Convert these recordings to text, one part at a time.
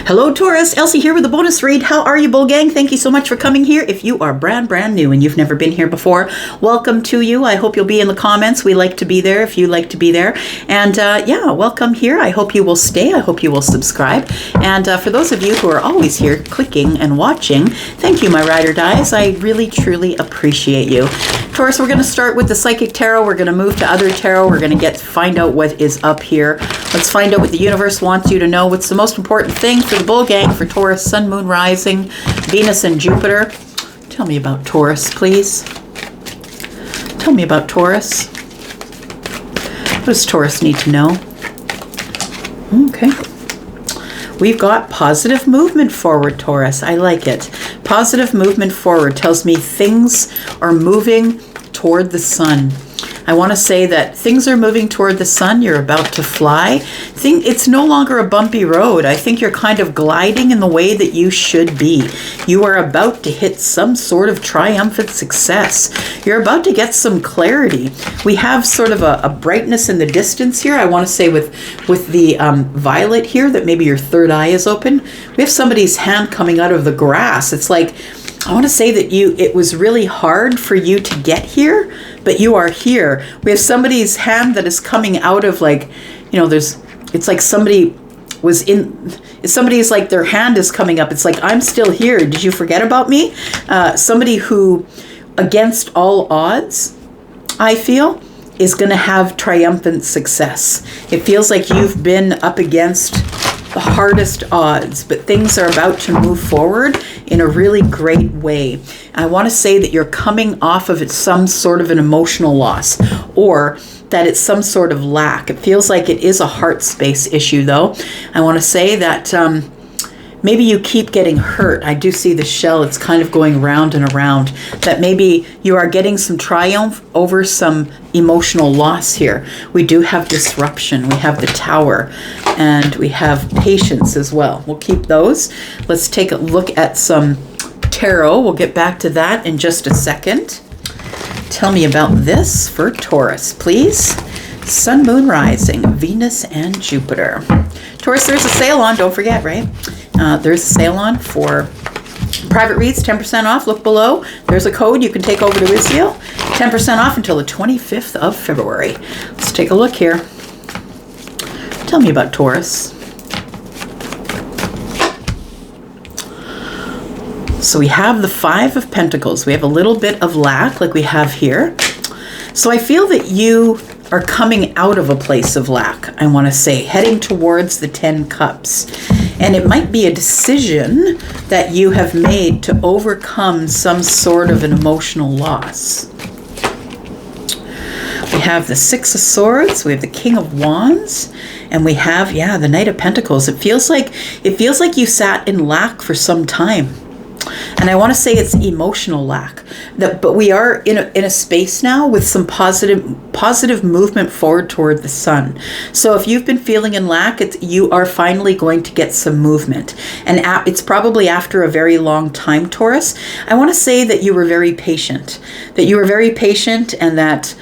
Hello Taurus, Elsie here with a bonus read. How are you, Bull Gang? Thank you so much for coming here. If you are brand new and you've never been here before, welcome to you. I hope you'll be in the comments. We like to be there if you like to be there. And yeah, welcome here. I hope you will stay. I hope you will subscribe. And for those of you who are always here clicking and watching, thank you, my ride or dies. I really, truly appreciate you. Taurus, we're going to start with the Psychic Tarot. We're going to move to other tarot. We're going to find out what is up here. Let's find out what the universe wants you to know. What's the most important thing for the Bull Gang, for Taurus, Sun, Moon, Rising, Venus, and Jupiter? Tell me about Taurus, please. Tell me about Taurus. What does Taurus need to know? Okay. We've got positive movement forward, Taurus. I like it. Positive movement forward tells me things are moving toward the sun. I want to say that things are moving toward the sun. You're about to fly. It's no longer a bumpy road. I think you're kind of gliding in the way that you should be. You are about to hit some sort of triumphant success. You're about to get some clarity. We have sort of a brightness in the distance here. I want to say with the violet here that maybe your third eye is open. We have somebody's hand coming out of the grass. It's like, I want to say that it was really hard for you to get here, but you are here. We have somebody's hand that is coming out of, like, you know, it's like somebody's like their hand is coming up. It's like, I'm still here. Did you forget about me? Somebody who, against all odds, I feel, is going to have triumphant success. It feels like you've been up against the hardest odds, but things are about to move forward in a really great way. I want to say that you're coming off of some sort of an emotional loss, or that it's some sort of lack. It feels like it is a heart space issue, though. I want to say that maybe you keep getting hurt. I do see the shell. It's kind of going round and around. That maybe you are getting some triumph over some emotional loss here. We do have disruption. We have the Tower. And we have patience as well. We'll keep those. Let's take a look at some tarot. We'll get back to that in just a second. Tell me about this for Taurus, please. Sun, Moon, Rising, Venus, and Jupiter. Taurus, there's a sale on. Don't forget, right? There's a sale on for private reads, 10% off. Look below. There's a code you can take over to Wisio. 10% off until the 25th of February. Let's take a look here. Tell me about Taurus. So we have the Five of Pentacles. We have a little bit of lack like we have here. So I feel that you are coming out of a place of lack, I want to say, heading towards the 10 Cups. And it might be a decision that you have made to overcome some sort of an emotional loss. We have the Six of Swords, we have the King of Wands, and we have, yeah, the Knight of Pentacles. It feels like you sat in lack for some time. And I want to say it's emotional lack. But we are in a space now with some positive movement forward toward the sun. So if you've been feeling in lack, you are finally going to get some movement. And it's probably after a very long time, Taurus. I want to say that you were very patient. And that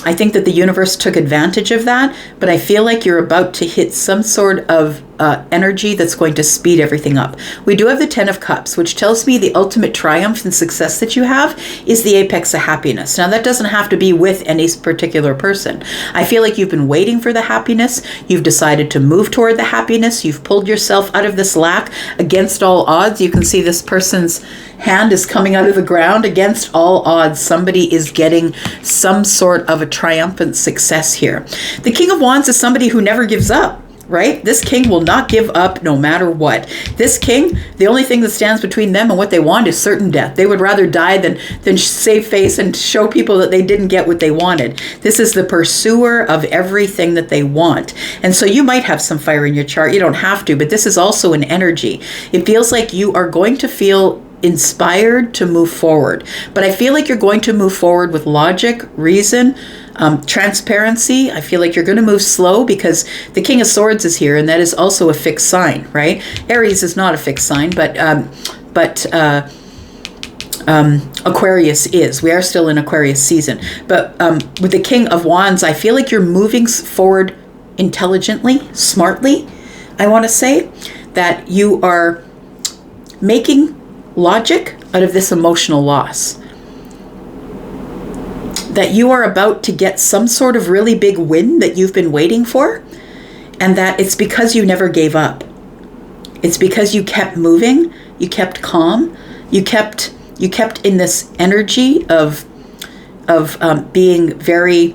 I think that the universe took advantage of that, but I feel like you're about to hit some sort of energy that's going to speed everything up. We do have the 10 of Cups, which tells me the ultimate triumph and success that you have is the apex of happiness. Now, that doesn't have to be with any particular person. I feel like you've been waiting for the happiness. You've decided to move toward the happiness. You've pulled yourself out of this lack against all odds. You can see this person's hand is coming out of the ground against all odds. Somebody is getting some sort of a triumphant success here. The King of Wands is somebody who never gives up. Right? This king will not give up no matter what. This king, the only thing that stands between them and what they want is certain death. They would rather die than save face and show people that they didn't get what they wanted. This is the pursuer of everything that they want. And so you might have some fire in your chart. You don't have to, but this is also an energy. It feels like you are going to feel inspired to move forward. But I feel like you're going to move forward with logic, reason, transparency. I feel like you're going to move slow because the King of Swords is here, and that is also a fixed sign, right? Aries is not a fixed sign, but Aquarius is. We are still in Aquarius season. But with the King of Wands, I feel like you're moving forward intelligently, smartly, I want to say. that you are making logic out of this emotional loss. That you are about to get some sort of really big win that you've been waiting for, and that it's because you never gave up. It's because you kept moving, you kept calm, you kept in this energy of being very,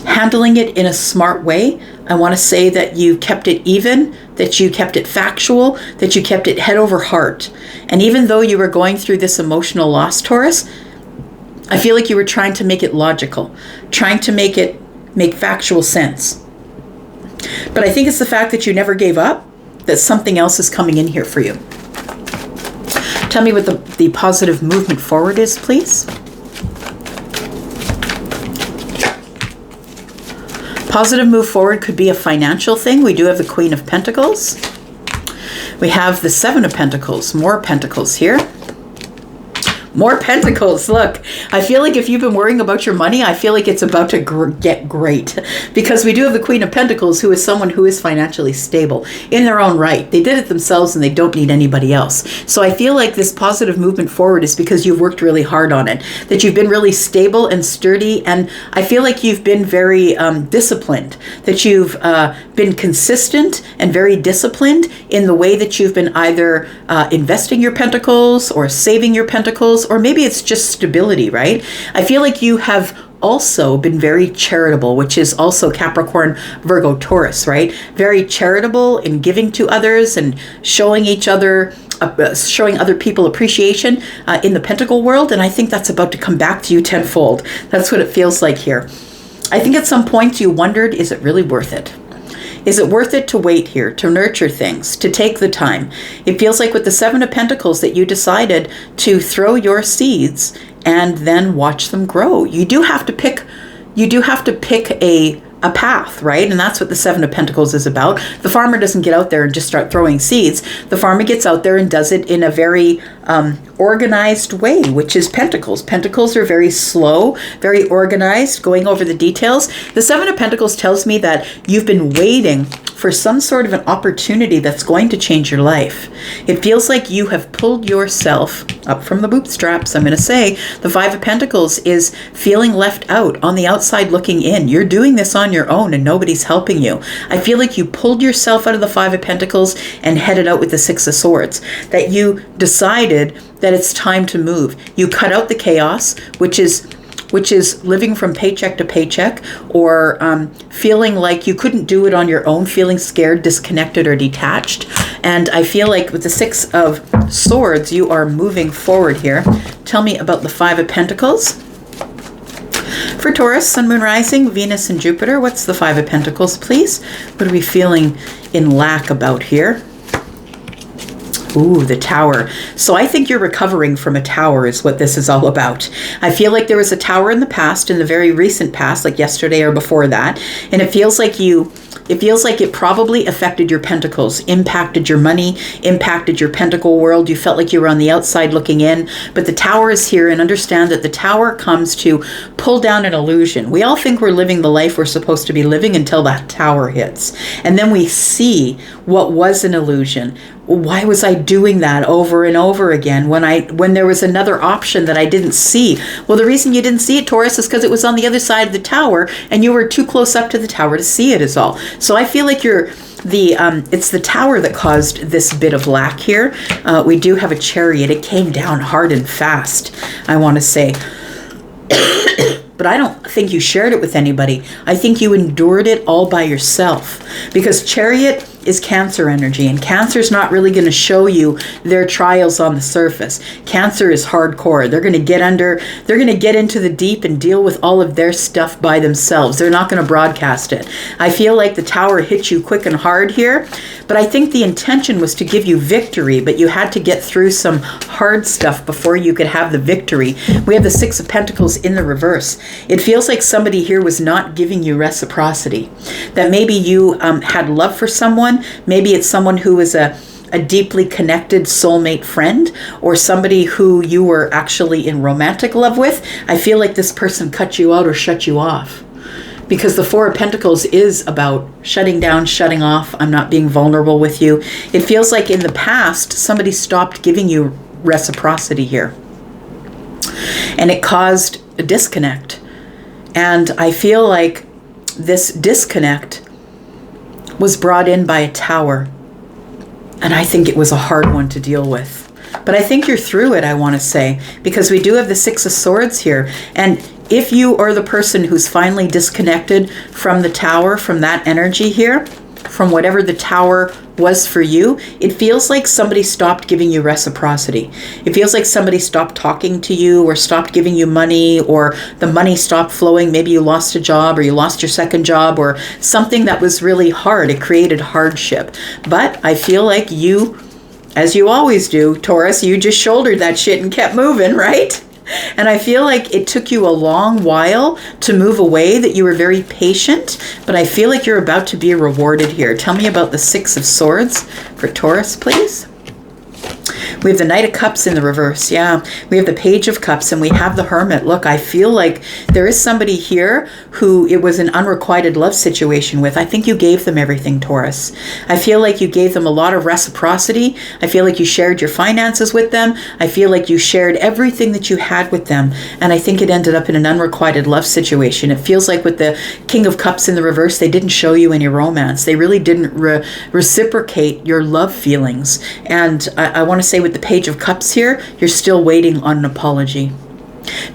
handling it in a smart way. I want to say that you kept it even, that you kept it factual, that you kept it head over heart. And even though you were going through this emotional loss, Taurus, I feel like you were trying to make it logical, trying to make factual sense. But I think it's the fact that you never gave up, that something else is coming in here for you. Tell me what the positive movement forward is, please. Positive move forward could be a financial thing. We do have the Queen of Pentacles. We have the Seven of Pentacles, more Pentacles here. More Pentacles. Look, I feel like if you've been worrying about your money, I feel like it's about to get great, because we do have the Queen of Pentacles, who is someone who is financially stable in their own right. They did it themselves and they don't need anybody else. So I feel like this positive movement forward is because you've worked really hard on it, that you've been really stable and sturdy. And I feel like you've been very disciplined, that you've been consistent and very disciplined in the way that you've been either investing your Pentacles or saving your Pentacles, or maybe it's just stability, right? I feel like you have also been very charitable, which is also Capricorn, Virgo, Taurus, right? Very charitable in giving to others and showing other people appreciation in the Pentacle world. And I think that's about to come back to you tenfold. That's what it feels like here. I think at some point you wondered, is it really worth it? Is it worth it to wait here, to nurture things, to take the time? It feels like with the Seven of Pentacles that you decided to throw your seeds and then watch them grow. You do have to pick a path, right? And that's what the Seven of Pentacles is about. The farmer doesn't get out there and just start throwing seeds. The farmer gets out there and does it in a very organized way, which is Pentacles. Pentacles are very slow, very organized, going over the details. The Seven of Pentacles tells me that you've been waiting for some sort of an opportunity that's going to change your life. It feels like you have pulled yourself up from the bootstraps. I'm going to say the Five of Pentacles is feeling left out, on the outside looking in. You're doing this on your own and nobody's helping you. I feel like you pulled yourself out of the Five of Pentacles and headed out with the Six of Swords, that you decided that it's time to move. You cut out the chaos, which is living from paycheck to paycheck, or feeling like you couldn't do it on your own, feeling scared, disconnected, or detached. And I feel like with the Six of Swords, you are moving forward here. Tell me about the Five of Pentacles. For Taurus, Sun, Moon, Rising, Venus, and Jupiter, what's the Five of Pentacles, please? What are we feeling in lack about here? Ooh, the Tower. So I think you're recovering from a tower is what this is all about. I feel like there was a tower in the past, in the very recent past, like yesterday or before that. And it feels like it probably affected your Pentacles, impacted your money, impacted your Pentacle world. You felt like you were on the outside looking in, but the Tower is here, and understand that the Tower comes to pull down an illusion. We all think we're living the life we're supposed to be living until that Tower hits. And then we see what was an illusion. Why was I doing that over and over again when there was another option that I didn't see? Well, the reason you didn't see it, Taurus, is because it was on the other side of the Tower and you were too close up to the Tower to see it is all. So I feel like it's the Tower that caused this bit of lack here. We do have a Chariot. It came down hard and fast, I want to say. But I don't think you shared it with anybody. I think you endured it all by yourself, because Chariot is Cancer energy, and Cancer's not really going to show you their trials on the surface. Cancer is hardcore. They're going to get into the deep and deal with all of their stuff by themselves. They're not going to broadcast it. I feel like the Tower hit you quick and hard here, but I think the intention was to give you victory, but you had to get through some hard stuff before you could have the victory. We have the Six of Pentacles in the reverse. It feels like somebody here was not giving you reciprocity, that maybe you had love for someone. Maybe it's someone who is a deeply connected soulmate friend, or somebody who you were actually in romantic love with. I feel like this person cut you out or shut you off. because the Four of Pentacles is about shutting down, shutting off. I'm not being vulnerable with you. It feels like in the past, somebody stopped giving you reciprocity here. And it caused a disconnect. And I feel like this disconnect was brought in by a Tower. And I think it was a hard one to deal with. But I think you're through it, I want to say, because we do have the Six of Swords here. And if you are the person who's finally disconnected from the Tower, from that energy here, from whatever the Tower was for you, it feels like somebody stopped giving you reciprocity. It feels like somebody stopped talking to you, or stopped giving you money, or the money stopped flowing. Maybe you lost a job, or you lost your second job, or something that was really hard. It created hardship. But I feel like you, as you always do, Taurus, you just shouldered that shit and kept moving, right? And I feel like it took you a long while to move away, that you were very patient, but I feel like you're about to be rewarded here. Tell me about the Six of Swords for Taurus, please. We have the Knight of Cups in the reverse. Yeah, we have the Page of Cups, and we have the Hermit. Look, I feel like there is somebody here who it was an unrequited love situation with. I think you gave them everything, Taurus. I feel like you gave them a lot of reciprocity. I feel like you shared your finances with them. I feel like you shared everything that you had with them. And I think it ended up in an unrequited love situation. It feels like with the King of Cups in the reverse, they didn't show you any romance. They really didn't reciprocate your love feelings. And I want to say with the Page of Cups here, you're still waiting on an apology.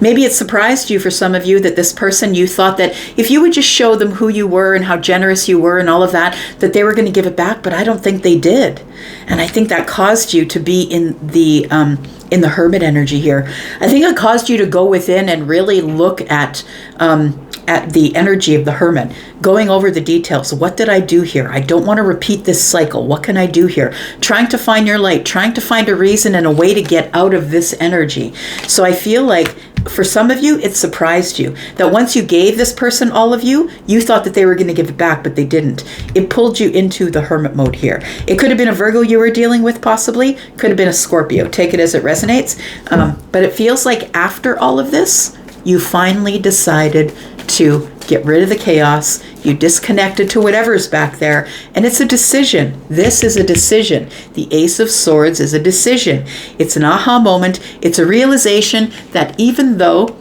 Maybe it surprised you, for some of you, that this person, you thought that if you would just show them who you were and how generous you were and all of that, that they were going to give it back, but I don't think they did. And I think that caused you to be in the Hermit energy here. I think it caused you to go within and really look at the energy of the Hermit, going over the details. What did I do here? I don't want to repeat this cycle. What can I do here? Trying to find your light, trying to find a reason and a way to get out of this energy. So I feel like for some of you, it surprised you that once you gave this person all of you, you thought that they were going to give it back, but they didn't. It pulled you into the Hermit mode here. It could have been a Virgo you were dealing with, possibly. Could have been a Scorpio. Take it as it resonates. But it feels like after all of this, you finally decided to get rid of the chaos. You disconnected to whatever's back there, and it's a decision. This is a decision. The Ace of Swords is a decision. It's an aha moment. It's a realization that even though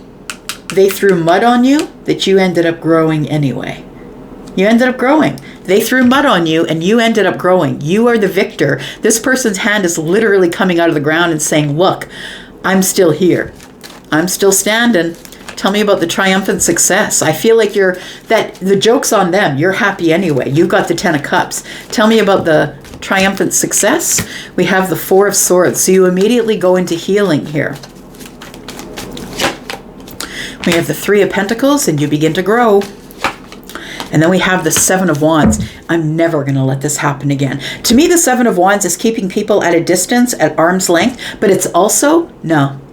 they threw mud on you, that you ended up growing anyway. You ended up growing. They threw mud on you and you ended up growing. You are the victor. This person's hand is literally coming out of the ground and saying, look, I'm still here. I'm still standing. Tell me about the triumphant success. I feel like the joke's on them. You're happy anyway. You've got the Ten of Cups. Tell me about the triumphant success. We have the Four of Swords. So you immediately go into healing here. We have the Three of Pentacles, and you begin to grow. And then we have the Seven of Wands. I'm never going to let this happen again. To me, the Seven of Wands is keeping people at a distance, at arm's length, but it's also,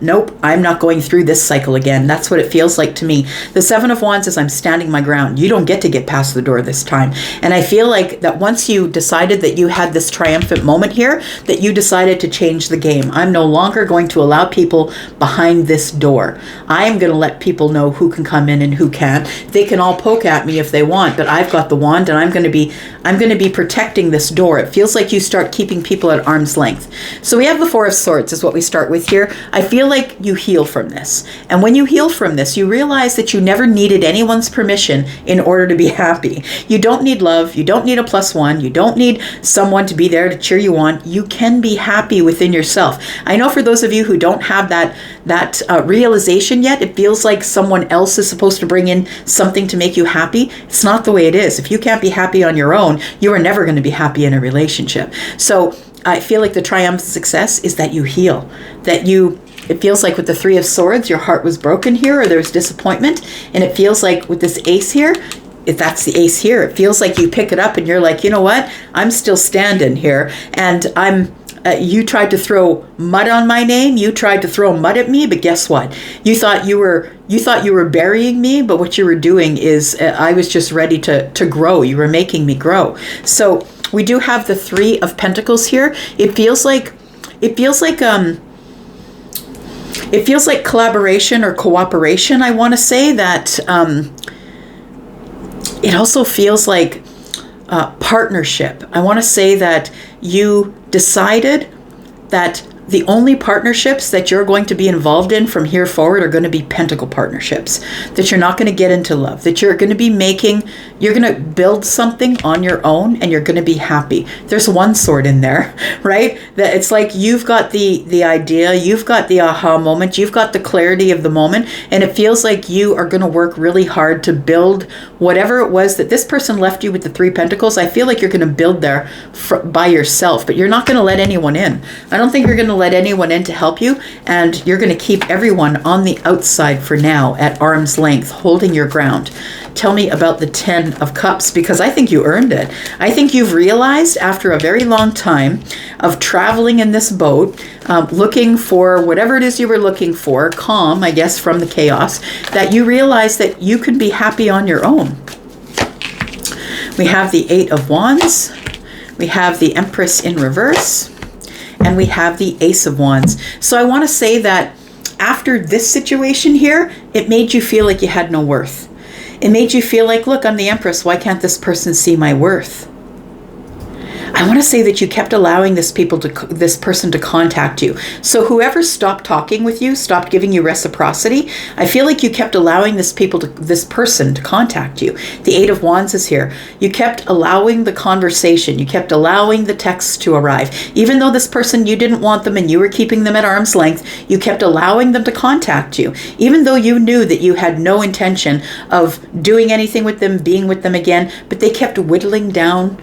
nope, I'm not going through this cycle again. That's what it feels like to me. The Seven of Wands is I'm standing my ground. You don't get to get past the door this time. And I feel like that once you decided that you had this triumphant moment here, that you decided to change the game. I'm no longer going to allow people behind this door. I am going to let people know who can come in and who can't. They can all poke at me if they want, but I've got the wand and I'm going to be protecting this door. It feels like you start keeping people at arm's length. So we have the Four of Swords is what we start with here. I feel like you heal from this. And when you heal from this, you realize that you never needed anyone's permission in order to be happy. You don't need love. You don't need a +1. You don't need someone to be there to cheer you on. You can be happy within yourself. I know for those of you who don't have that realization yet, it feels like someone else is supposed to bring in something to make you happy. It's not the way it is. If you can't be happy on your own, you are never going to be happy in a relationship. So I feel like the triumphant success is that you heal, it feels like with the Three of Swords, your heart was broken here, or there's disappointment. And it feels like with this ace here, if that's the ace here, it feels like you pick it up and you're like, you know what? I'm still standing here, and you tried to throw mud on my name. You tried to throw mud at me, but guess what? You thought you were burying me, but what you were doing is I was just ready to grow. You were making me grow. So we do have the Three of Pentacles here. It feels like collaboration or cooperation. I want to say that It also feels like partnership. I want to say that you decided that the only partnerships that you're going to be involved in from here forward are going to be pentacle partnerships, that you're not going to get into love, that you're going to be you're going to build something on your own and you're going to be happy. There's one sword in there, right? That it's like you've got the idea, you've got the aha moment, you've got the clarity of the moment, and it feels like you are going to work really hard to build whatever it was that this person left you with the 3 pentacles. I feel like you're going to build there by yourself, but you're not going to let anyone in. I don't think you're going to let anyone in to help you, and you're going to keep everyone on the outside for now at arm's length, holding your ground. Tell me about the 10 of Cups, because I think you earned it. I think you've realized after a very long time of traveling in this boat, looking for whatever it is you were looking for, calm, I guess, from the chaos, that you realize that you can be happy on your own. We have the 8 of Wands. We have the Empress in reverse. And we have the Ace of Wands. So I want to say that after this situation here, it made you feel like you had no worth. It made you feel like, look, I'm the Empress. Why can't this person see my worth? I want to say that you kept allowing this person to contact you. So whoever stopped talking with you, stopped giving you reciprocity, I feel like you kept allowing this person to contact you. The 8 of Wands is here. You kept allowing the conversation. You kept allowing the texts to arrive. Even though this person, you didn't want them and you were keeping them at arm's length, you kept allowing them to contact you. Even though you knew that you had no intention of doing anything with them, being with them again, but they kept whittling down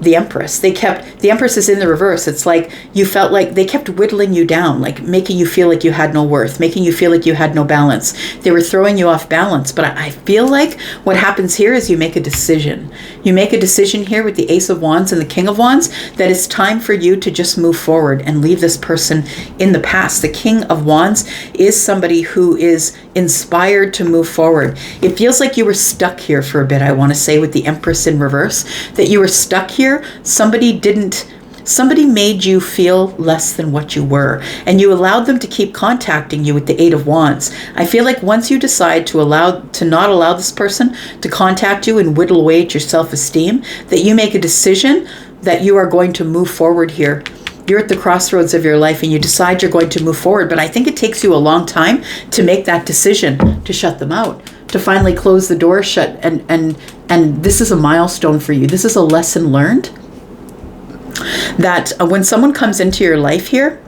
the Empress. The Empress is in the reverse. It's like you felt like they kept whittling you down, like making you feel like you had no worth, making you feel like you had no balance. They were throwing you off balance. But I feel like what happens here is you make a decision. You make a decision here with the Ace of Wands and the King of Wands that it's time for you to just move forward and leave this person in the past. The King of Wands is somebody who is inspired to move forward. It feels like you were stuck here for a bit, I want to say, with the Empress in reverse, that you were stuck here. Somebody made you feel less than what you were, and you allowed them to keep contacting you with the 8 of Wands. I feel like once you decide to not allow this person to contact you and whittle away at your self-esteem, that you make a decision that you are going to move forward here. You're at the crossroads of your life and you decide you're going to move forward, but I think it takes you a long time to make that decision to shut them out, to finally close the door shut, and this is a milestone for you. This is a lesson learned that when someone comes into your life here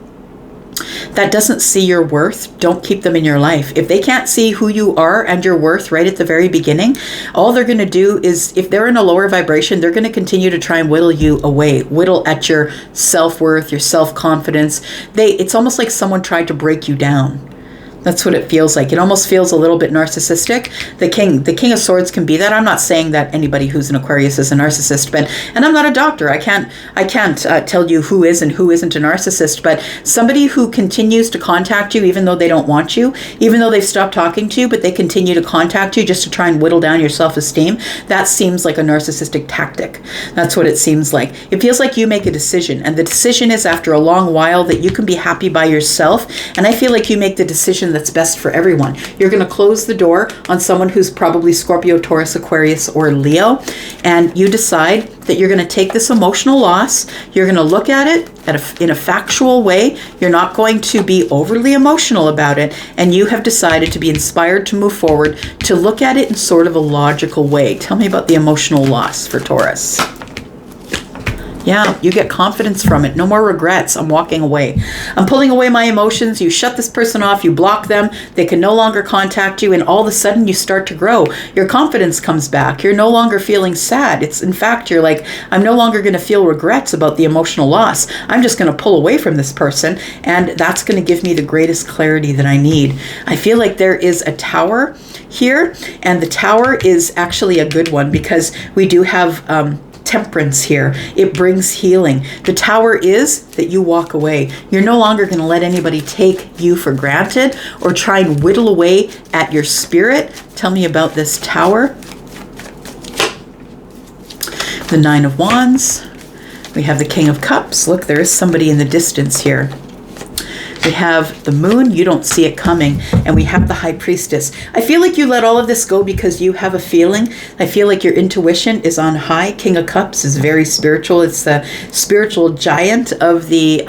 that doesn't see your worth, don't keep them in your life. If they can't see who you are and your worth right at the very beginning, all they're going to do is, if they're in a lower vibration, they're going to continue to try and whittle you away, whittle at your self-worth, your self-confidence. It's almost like someone tried to break you down. That's what it feels like. It almost feels a little bit narcissistic. The King of Swords can be that. I'm not saying that anybody who's an Aquarius is a narcissist, and I'm not a doctor. I can't tell you who is and who isn't a narcissist, but somebody who continues to contact you even though they don't want you, even though they've stopped talking to you, but they continue to contact you just to try and whittle down your self-esteem, that seems like a narcissistic tactic. That's what it seems like. It feels like you make a decision, and the decision is after a long while that you can be happy by yourself, and I feel like you make the decision that's best for everyone. You're going to close the door on someone who's probably Scorpio, Taurus, Aquarius, or Leo, and you decide that you're going to take this emotional loss. You're going to look at it in a factual way. You're not going to be overly emotional about it, and you have decided to be inspired to move forward, to look at it in sort of a logical way. Tell me about the emotional loss for Taurus. Yeah, you get confidence from it. No more regrets. I'm walking away. I'm pulling away my emotions. You shut this person off. You block them. They can no longer contact you. And all of a sudden you start to grow. Your confidence comes back. You're no longer feeling sad. In fact, you're like, I'm no longer going to feel regrets about the emotional loss. I'm just going to pull away from this person. And that's going to give me the greatest clarity that I need. I feel like there is a tower here. And the tower is actually a good one because we do have temperance here. It brings healing. The tower is that you walk away. You're no longer going to let anybody take you for granted or try and whittle away at your spirit. Tell me about this tower. The 9 of Wands. We have the King of Cups. Look, there is somebody in the distance here. We have the moon, you don't see it coming, and we have the high priestess. I feel like you let all of this go because you have a feeling. I feel like your intuition is on high. King of Cups is very spiritual. It's the spiritual giant of the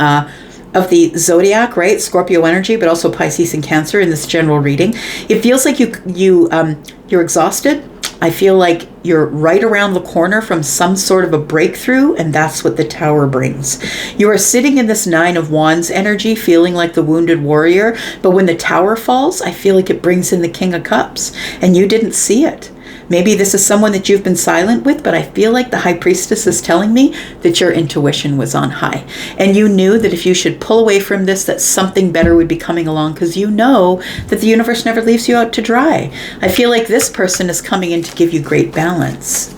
zodiac, right? Scorpio energy, but also Pisces and Cancer in this general reading. It feels like you're exhausted. I feel like you're right around the corner from some sort of a breakthrough, and that's what the Tower brings. You are sitting in this Nine of Wands energy, feeling like the wounded warrior, but when the Tower falls, I feel like it brings in the King of Cups, and you didn't see it. Maybe this is someone that you've been silent with, but I feel like the High Priestess is telling me that your intuition was on high. And you knew that if you should pull away from this, that something better would be coming along, because you know that the universe never leaves you out to dry. I feel like this person is coming in to give you great balance.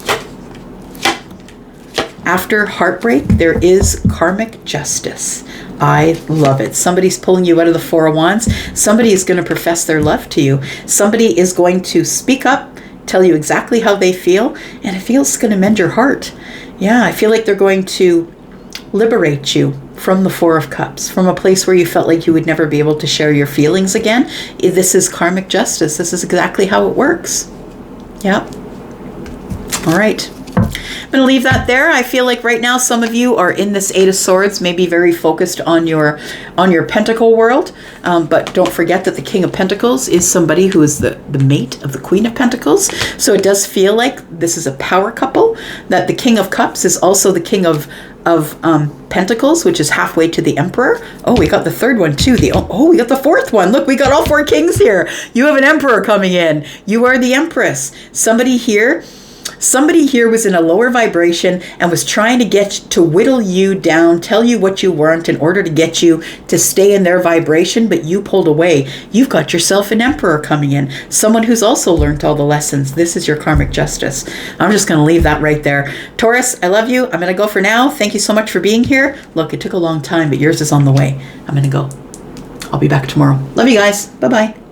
After heartbreak, there is karmic justice. I love it. Somebody's pulling you out of the Four of Wands. Somebody is going to profess their love to you. Somebody is going to speak up, tell you exactly how they feel, and it feels it's going to mend your heart. Yeah, I feel like they're going to liberate you from the Four of Cups, from a place where you felt like you would never be able to share your feelings again. This is karmic justice. This is exactly how it works. Yeah. All right. I'm going to leave that there. I feel like right now some of you are in this Eight of Swords, maybe very focused on your pentacle world. But don't forget that the King of Pentacles is somebody who is the mate of the Queen of Pentacles. So it does feel like this is a power couple, that the King of Cups is also the King of Pentacles, which is halfway to the Emperor. Oh, we got the third one too. We got the fourth one. Look, we got all four kings here. You have an Emperor coming in. You are the Empress. Somebody here was in a lower vibration and was trying to whittle you down, tell you what you weren't in order to get you to stay in their vibration, but you pulled away. You've got yourself an Emperor coming in, someone who's also learned all the lessons. This is your karmic justice. I'm just going to leave that right there. Taurus, I love you. I'm going to go for now. Thank you so much for being here. Look, it took a long time, but yours is on the way. I'm going to go. I'll be back tomorrow. Love you guys. Bye-bye.